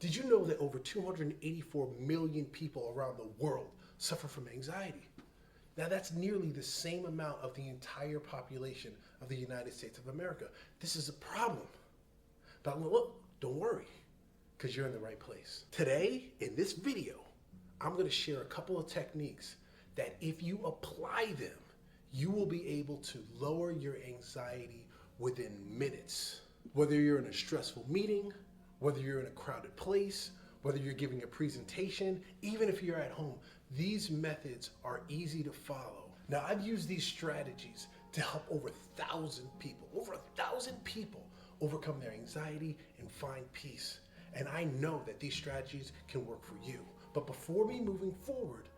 Did you know that over 284 million people around the world suffer from anxiety? Now that's nearly the same amount of the entire population of the United States of America. This is a problem. But look, don't worry, because you're in the right place. Today, in this video, I'm going to share a couple of techniques that if you apply them, you will be able to lower your anxiety within minutes. Whether you're in a stressful meeting, whether you're in a crowded place, whether you're giving a presentation, even if you're at home, these methods are easy to follow. Now, I've used these strategies to help over 1,000 people overcome their anxiety and find peace. And I know that these strategies can work for you. But before me moving forward,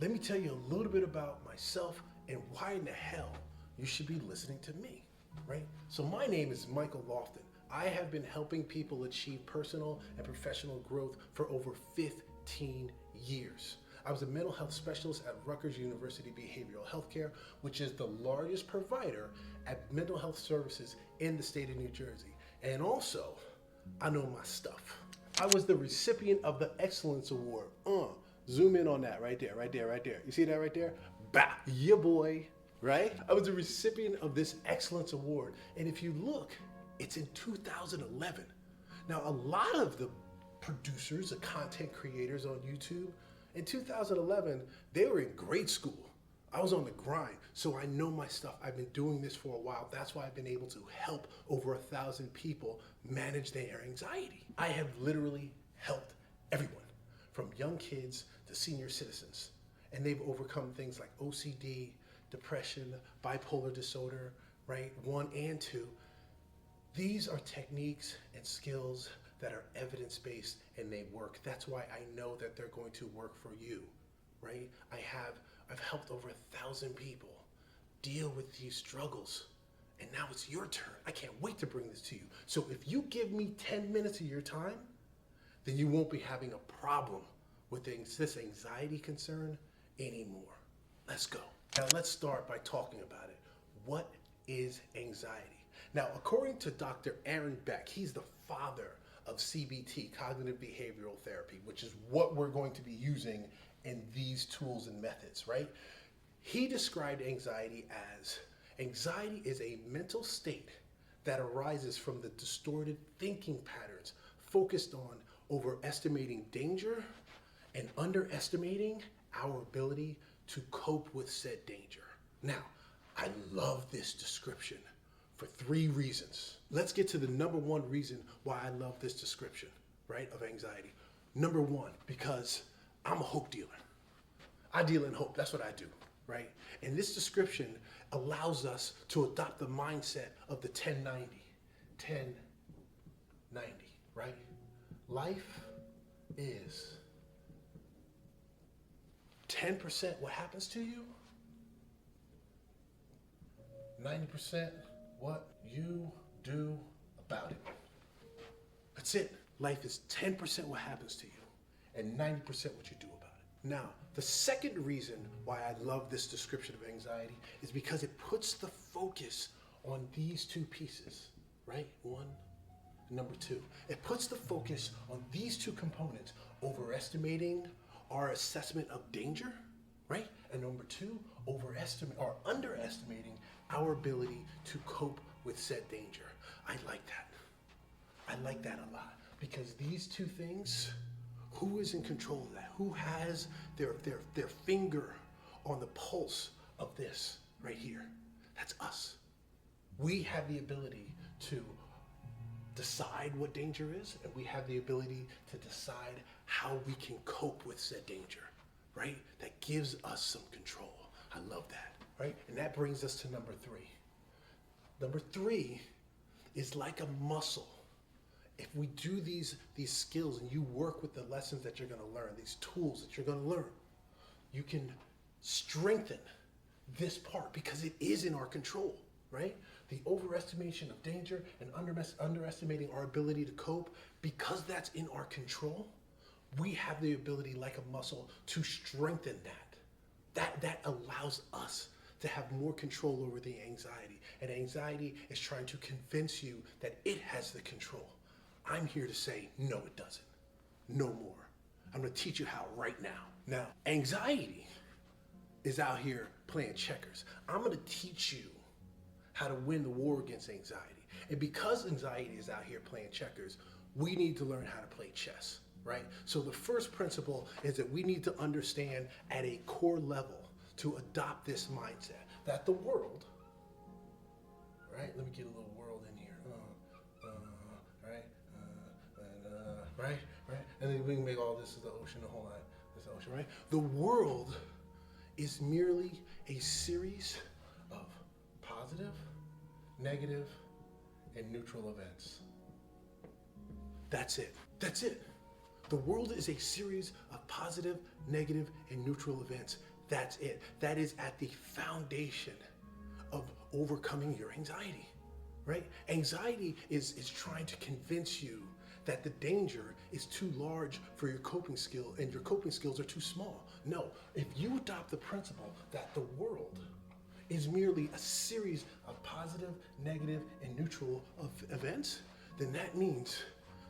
let me tell you a little bit about myself and why in the hell you should be listening to me, right? So my name is Michael Lofton. I have been helping people achieve personal and professional growth for over 15 years. I was a mental health specialist at Rutgers University Behavioral Healthcare, which is the largest provider at mental health services in the state of New Jersey. And also, I know my stuff. I was the recipient of the Excellence Award. Zoom in on that right there. You see that right there? Bah, yeah boy, right? I was the recipient of this Excellence Award. And if you look, it's in 2011. Now, a lot of the producers, the content creators on YouTube, in 2011, they were in grade school. I was on the grind, so I know my stuff. I've been doing this for a while. That's why I've been able to help over 1,000 people manage their anxiety. I have literally helped everyone, from young kids to senior citizens. And they've overcome things like OCD, depression, bipolar disorder, right? 1 and 2. These are techniques and skills that are evidence-based and they work. That's why I know that they're going to work for you, right? I've helped over 1,000 people deal with these struggles. And now it's your turn. I can't wait to bring this to you. So if you give me 10 minutes of your time, then you won't be having a problem with this anxiety concern anymore. Let's go. Now let's start by talking about it. What is anxiety? Now, according to Dr. Aaron Beck, he's the father of CBT, cognitive behavioral therapy, which is what we're going to be using in these tools and methods, right? He described anxiety as, anxiety is a mental state that arises from the distorted thinking patterns focused on overestimating danger and underestimating our ability to cope with said danger. Now, I love this description for 3 reasons. Let's get to the number 1 reason why I love this description, right, of anxiety. Number 1, because I'm a hope dealer. I deal in hope, that's what I do, right? And this description allows us to adopt the mindset of the 10-90, right? Life is 10% what happens to you, 90% what you do about it. That's it. Life is 10% what happens to you and 90% what you do about it. Now, the second reason why I love this description of anxiety is because it puts the focus on these 2 pieces, right? 1, number 2. It puts the focus on these 2 components, overestimating our assessment of danger, right? And number 2, underestimating our ability to cope with said danger. I like that. I like that a lot because these 2 things, who is in control of that? Who has their finger on the pulse of this right here? That's us. We have the ability to decide what danger is, and we have the ability to decide how we can cope with said danger, right? That gives us some control. I love that, right? And that brings us to number 3. Number 3 is like a muscle. If we do these skills and you work with the lessons that you're going to learn, these tools that you're going to learn, you can strengthen this part because it is in our control, right? The overestimation of danger and underestimating our ability to cope, because that's in our control, we have the ability like a muscle to strengthen that. That allows us to have more control over the anxiety. And anxiety is trying to convince you that it has the control. I'm here to say, no, it doesn't. no more. I'm gonna teach you how right now. Now, anxiety is out here playing checkers. I'm gonna teach you how to win the war against anxiety. And because anxiety is out here playing checkers, we need to learn how to play chess, right? So the first principle is that we need to understand at a core level to adopt this mindset that the world, right? Let me get a little world in here. Right? And then we can make all this is the ocean, the whole line, this is the ocean, right? The world is merely a series of positive, negative, and neutral events. That's it. That's it. The world is a series of positive, negative, and neutral events. That's it. That is at the foundation of overcoming your anxiety, right? Anxiety is trying to convince you that the danger is too large for your coping skill and your coping skills are too small. No, if you adopt the principle that the world is merely a series of positive, negative, and neutral events, then that means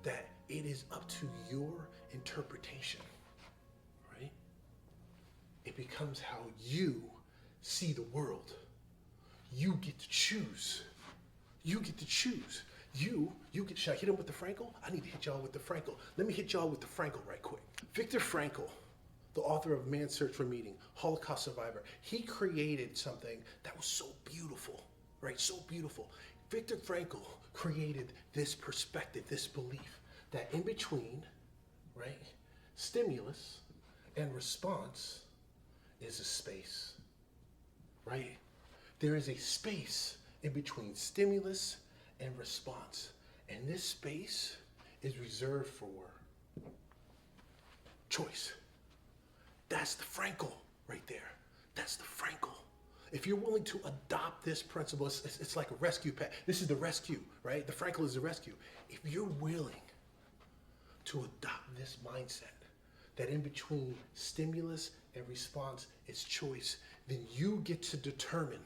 that it is up to your interpretation, right? It becomes how you see the world. You get to choose. You get to choose. You get, should I hit him with the Frankl? I need to hit y'all with the Frankl. Let me hit y'all with the Frankl right quick. Viktor Frankl, the author of Man's Search for Meaning, Holocaust survivor, he created something that was so beautiful, right? So beautiful. Viktor Frankl created this perspective, this belief that in between, right, stimulus and response is a space, right? There is a space in between stimulus and response. And this space is reserved for choice. That's the Frankl right there. That's the Frankl. If you're willing to adopt this principle, it's like a rescue pet. This is the rescue, right? The Frankl is the rescue. If you're willing to adopt this mindset, that in between stimulus and response is choice, then you get to determine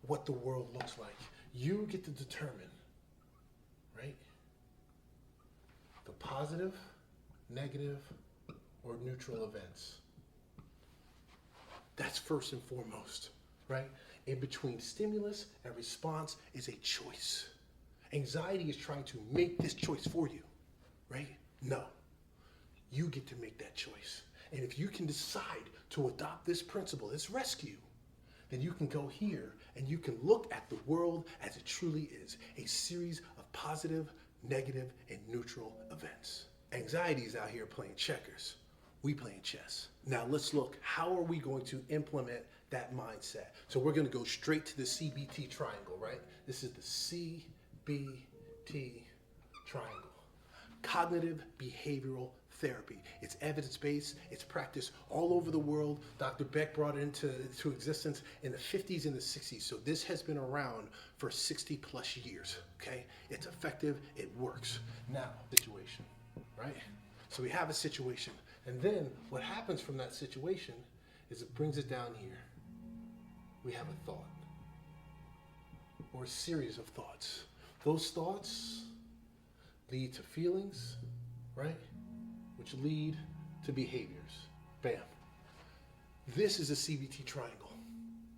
what the world looks like. You get to determine, right, the positive, negative, or neutral events. That's first and foremost, right? In between stimulus and response is a choice. Anxiety is trying to make this choice for you, right? No, you get to make that choice. And if you can decide to adopt this principle, this rescue, then you can go here and you can look at the world as it truly is, a series of positive, negative, and neutral events. Anxiety is out here playing checkers. We playing chess. Now let's look, how are we going to implement that mindset? So we're gonna go straight to the CBT triangle, right? This is the CBT triangle. Cognitive behavioral therapy. It's evidence-based, it's practiced all over the world. Dr. Beck brought it into existence in the 50s and the 60s. So this has been around for 60 plus years, okay? It's effective, it works. Now, situation, right? So we have a situation. And then what happens from that situation is it brings it down here. We have a thought or a series of thoughts. Those thoughts lead to feelings, right? Which lead to behaviors. Bam. This is a CBT triangle,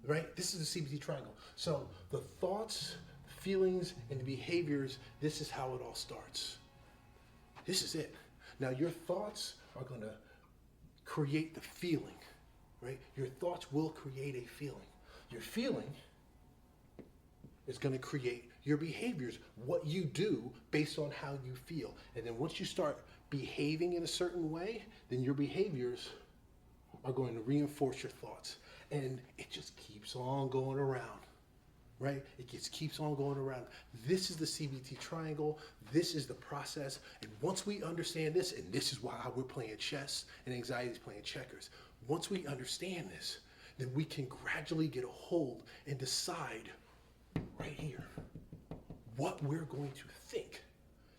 right? This is a CBT triangle. So the thoughts, feelings, and the behaviors, this is how it all starts. This is it. Now your thoughts are going to create the feeling, right? Your thoughts will create a feeling. Your feeling is going to create your behaviors, what you do based on how you feel. And then once you start behaving in a certain way, then your behaviors are going to reinforce your thoughts. And it just keeps on going around, right? It just keeps on going around. This is the CBT triangle. This is the process. And once we understand this, and this is why we're playing chess and anxiety is playing checkers. Once we understand this, then we can gradually get a hold and decide right here what we're going to think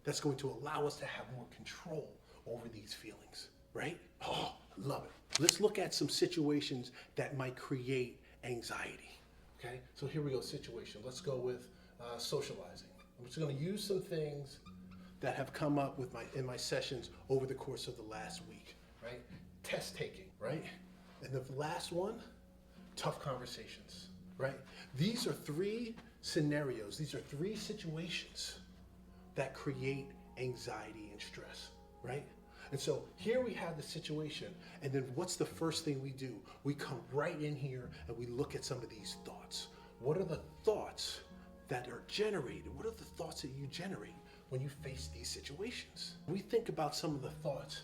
that's going to allow us to have more control over these feelings, right? Oh, love it. Let's look at some situations that might create anxiety, okay? So here we go, situation. Let's go with socializing. I'm just gonna use some things that have come up with in my sessions over the course of the last week, right? Test taking, right? And the last one, tough conversations, right? These are three scenarios, these are three situations that create anxiety and stress, right? And so here we have the situation, and then what's the first thing we do? We come right in here and we look at some of these thoughts. What are the thoughts that are generated? What are the thoughts that you generate when you face these situations? We think about some of the thoughts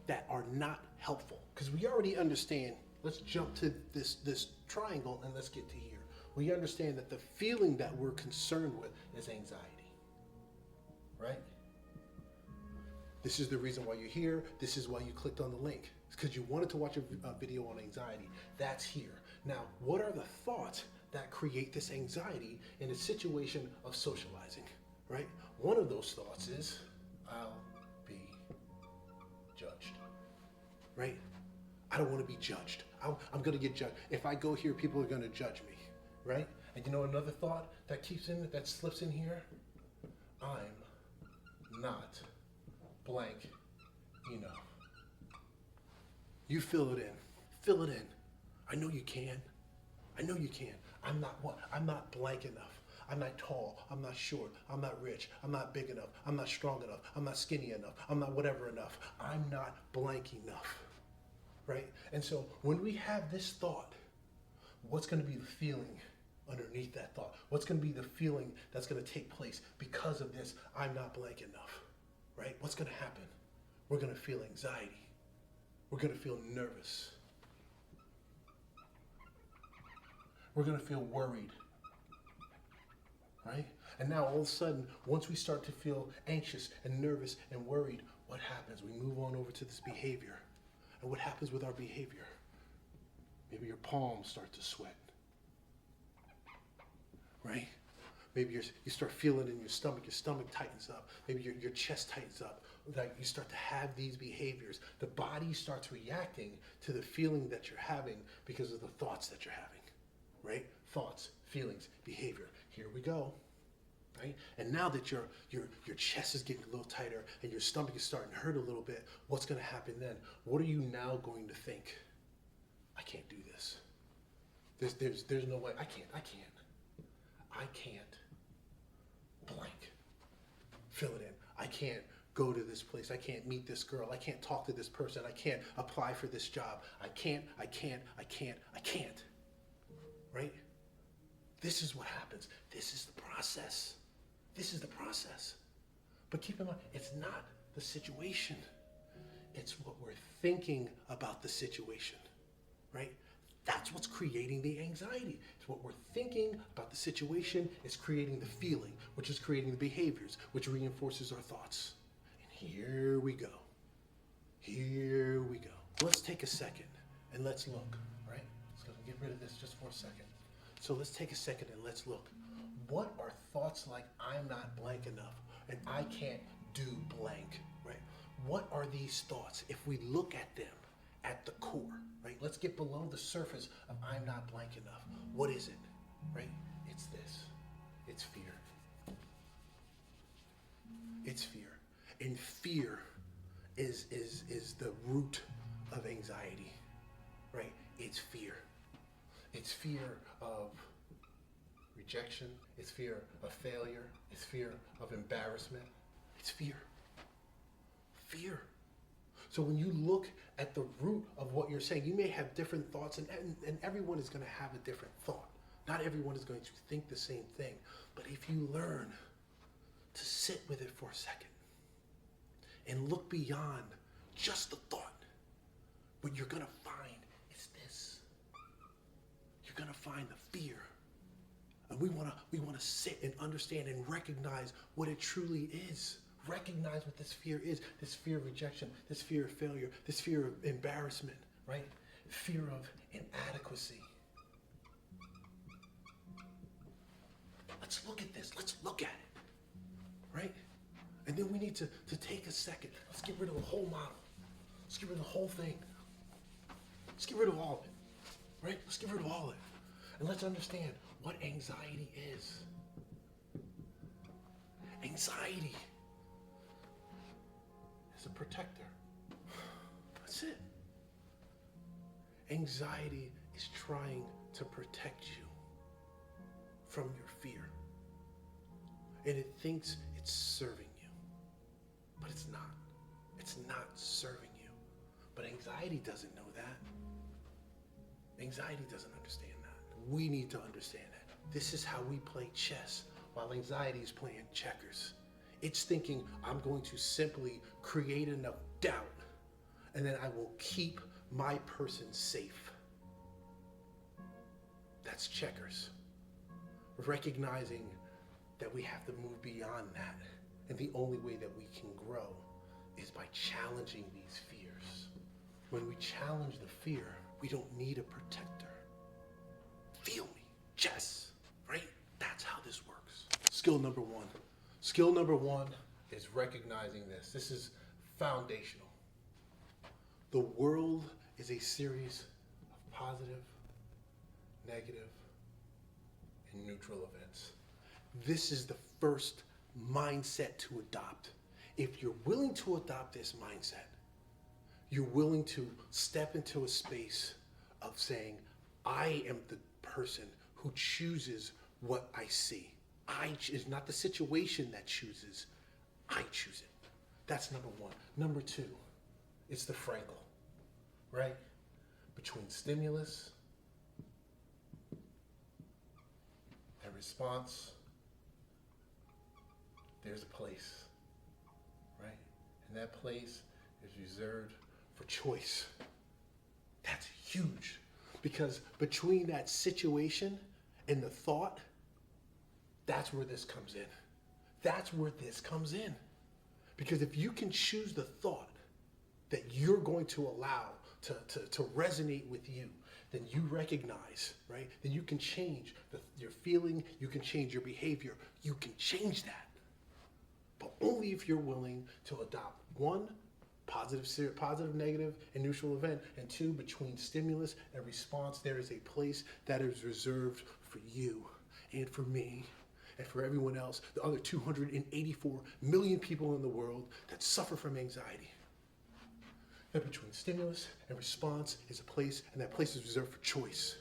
that are not helpful, because we already understand. Let's jump to this triangle and let's get to here. We understand that the feeling that we're concerned with is anxiety, right? This is the reason why you're here. This is why you clicked on the link. It's because you wanted to watch a video on anxiety. That's here. Now, what are the thoughts that create this anxiety in a situation of socializing, right? One of those thoughts is, I'll be judged, right? I don't want to be judged. I'm going to get judged. If I go here, people are going to judge me, right? And you know another thought that that slips in here? I'm not blank enough. You fill it in. Fill it in. I know you can. I know you can. I'm not what? I'm not blank enough. I'm not tall. I'm not short. I'm not rich. I'm not big enough. I'm not strong enough. I'm not skinny enough. I'm not whatever enough. I'm not blank enough. Right? And so when we have this thought, what's going to be the feeling underneath that thought? What's going to be the feeling that's going to take place because of this, I'm not blank enough? Right? What's going to happen? We're going to feel anxiety. We're going to feel nervous. We're going to feel worried. Right? And now all of a sudden, once we start to feel anxious and nervous and worried, what happens? We move on over to this behavior. And what happens with our behavior? Maybe your palms start to sweat. Right? Maybe you start feeling in your stomach tightens up. Maybe your chest tightens up. Like you start to have these behaviors. The body starts reacting to the feeling that you're having because of the thoughts that you're having. Right? Thoughts, feelings, behavior. Here we go. Right? And now that your chest is getting a little tighter and your stomach is starting to hurt a little bit, what's going to happen then? What are you now going to think? I can't do this. There's no way. I can't blank. Fill it in. I can't go to this place. I can't meet this girl. I can't talk to this person. I can't apply for this job. I can't. Right? This is what happens. This is the process. This is the process. But keep in mind, it's not the situation. It's what we're thinking about the situation, right? That's what's creating the anxiety. It's what we're thinking about the situation is creating the feeling, which is creating the behaviors, which reinforces our thoughts. And here we go. Here we go. Let's take a second and let's look, right? Let's get rid of this just for a second. So let's take a second and let's look. What are thoughts like I'm not blank enough and I can't do blank, right? What are these thoughts if we look at them at the core, right? Let's get below the surface of I'm not blank enough. What is it, right? It's this. It's fear. It's fear. And fear is the root of anxiety, right? It's fear. It's fear of rejection. It's fear of failure. It's fear of embarrassment. It's fear. Fear. So when you look at the root of what you're saying, you may have different thoughts, and everyone is going to have a different thought. Not everyone is going to think the same thing. But if you learn to sit with it for a second and look beyond just the thought, what you're going to find is this. You're going to find the fear. And we want to sit and understand and recognize what it truly is. Recognize what this fear is. This fear of rejection, this fear of failure, this fear of embarrassment, right? Fear of inadequacy. Let's look at this. Let's look at it, right? And then we need to take a second. Let's get rid of the whole model. Let's get rid of the whole thing. Let's get rid of all of it, right? Let's get rid of all of it. And let's understand what anxiety is. Anxiety a protector. That's it. Anxiety is trying to protect you from your fear. And it thinks it's serving you. But it's not. It's not serving you. But anxiety doesn't know that. Anxiety doesn't understand that. We need to understand that. This is how we play chess while anxiety is playing checkers. It's thinking, I'm going to simply create enough doubt and then I will keep my person safe. That's checkers. Recognizing that we have to move beyond that. And the only way that we can grow is by challenging these fears. When we challenge the fear, we don't need a protector. Feel me, chess, right? That's how this works. Skill number one. Skill number one is recognizing this. This is foundational. The world is a series of positive, negative, and neutral events. This is the first mindset to adopt. If you're willing to adopt this mindset, you're willing to step into a space of saying, I am the person who chooses what I see. It's not the situation that chooses, I choose it. That's number one. Number two, it's the Frankel, right? Between stimulus and response, there's a place, right? And that place is reserved for choice. That's huge, because between that situation and the thought, that's where this comes in. That's where this comes in. Because if you can choose the thought that you're going to allow to resonate with you, then you recognize, right? Then you can change your feeling, you can change your behavior, you can change that. But only if you're willing to adopt one, positive, negative, and neutral event, and two, between stimulus and response, there is a place that is reserved for you and for me and for everyone else, the other 284 million people in the world that suffer from anxiety. That between stimulus and response is a place, and that place is reserved for choice.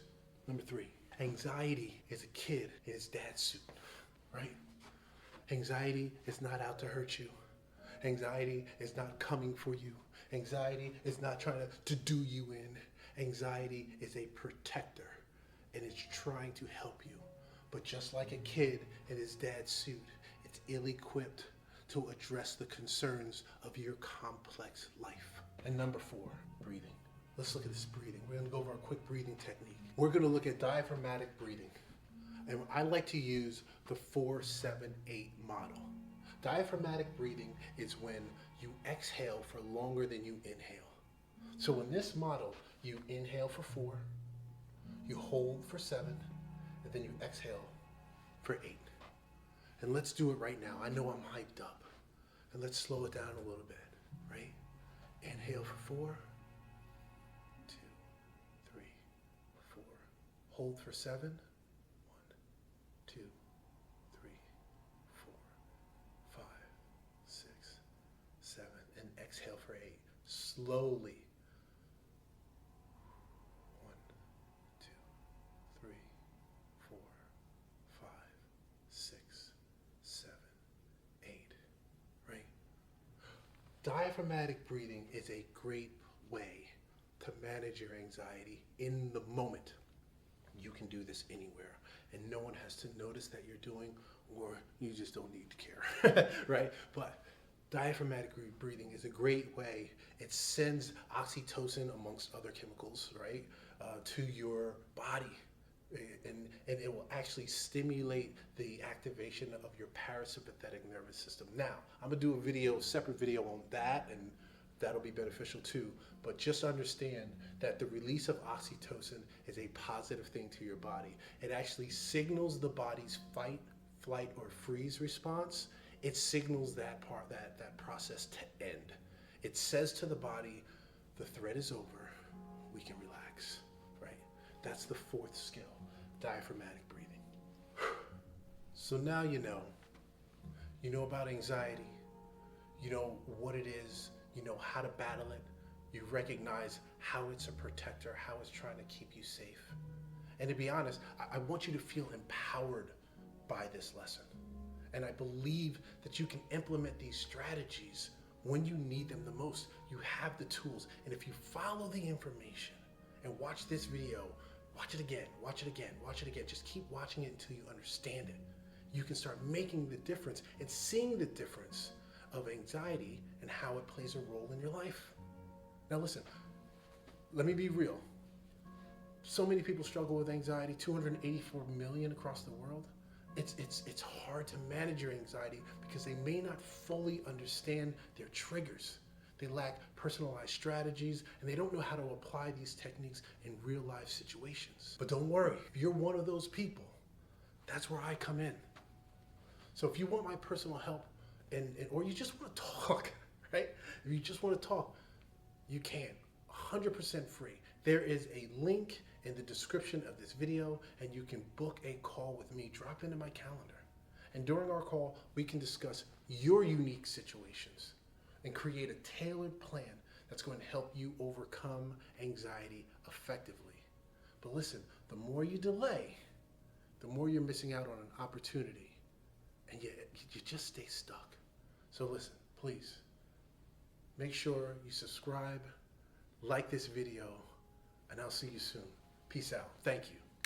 Number three, anxiety is a kid in his dad's suit, right? Anxiety is not out to hurt you. Anxiety is not coming for you. Anxiety is not trying to do you in. Anxiety is a protector, and it's trying to help you. But just like a kid in his dad's suit, it's ill-equipped to address the concerns of your complex life. And number four, breathing. Let's look at this breathing. We're gonna go over a quick breathing technique. We're gonna look at diaphragmatic breathing. And I like to use the 4-7-8 model. Diaphragmatic breathing is when you exhale for longer than you inhale. So in this model, you inhale for 4, you hold for 7, and then you exhale for 8. And let's do it right now. I know I'm hyped up. And let's slow it down a little bit, right? Inhale for 4, 2, 3, 4. Hold for 7, 1, 2, 3, 4, 5, 6, 7, and exhale for 8. Slowly. 1, 2, 3, 4, 5, 6, 7, 8. Right? Diaphragmatic breathing is a great way to manage your anxiety in the moment. You can do this anywhere, and no one has to notice that you're doing, or you just don't need to care, right? But diaphragmatic breathing is a great way. It sends oxytocin, amongst other chemicals, right, to your body. And it will actually stimulate the activation of your parasympathetic nervous system. Now, I'm gonna do a separate video on that, and that'll be beneficial too. But just understand that the release of oxytocin is a positive thing to your body. It actually signals the body's fight, flight, or freeze response. It signals that process to end. It says to the body, the threat is over, we can relax, right? That's the fourth skill, diaphragmatic breathing. So now you know about anxiety, you know what it is, you know how to battle it, you recognize how it's a protector, how it's trying to keep you safe. And to be honest, I want you to feel empowered by this lesson. And I believe that you can implement these strategies when you need them the most. You have the tools. And if you follow the information and watch this video, watch it again, watch it again, watch it again. Just keep watching it until you understand it. You can start making the difference and seeing the difference of anxiety and how it plays a role in your life. Now listen, let me be real. So many people struggle with anxiety, 284 million across the world. It's hard to manage your anxiety because they may not fully understand their triggers. They lack personalized strategies and they don't know how to apply these techniques in real life situations. But don't worry, if you're one of those people, that's where I come in. So if you want my personal help or you just want to talk, right? If you just want to talk, you can, 100% free. There is a link in the description of this video and you can book a call with me. Drop into my calendar. And during our call, we can discuss your unique situations and create a tailored plan that's going to help you overcome anxiety effectively. But listen, the more you delay, the more you're missing out on an opportunity and you just stay stuck. So listen, please, make sure you subscribe, like this video, and I'll see you soon. Peace out. Thank you.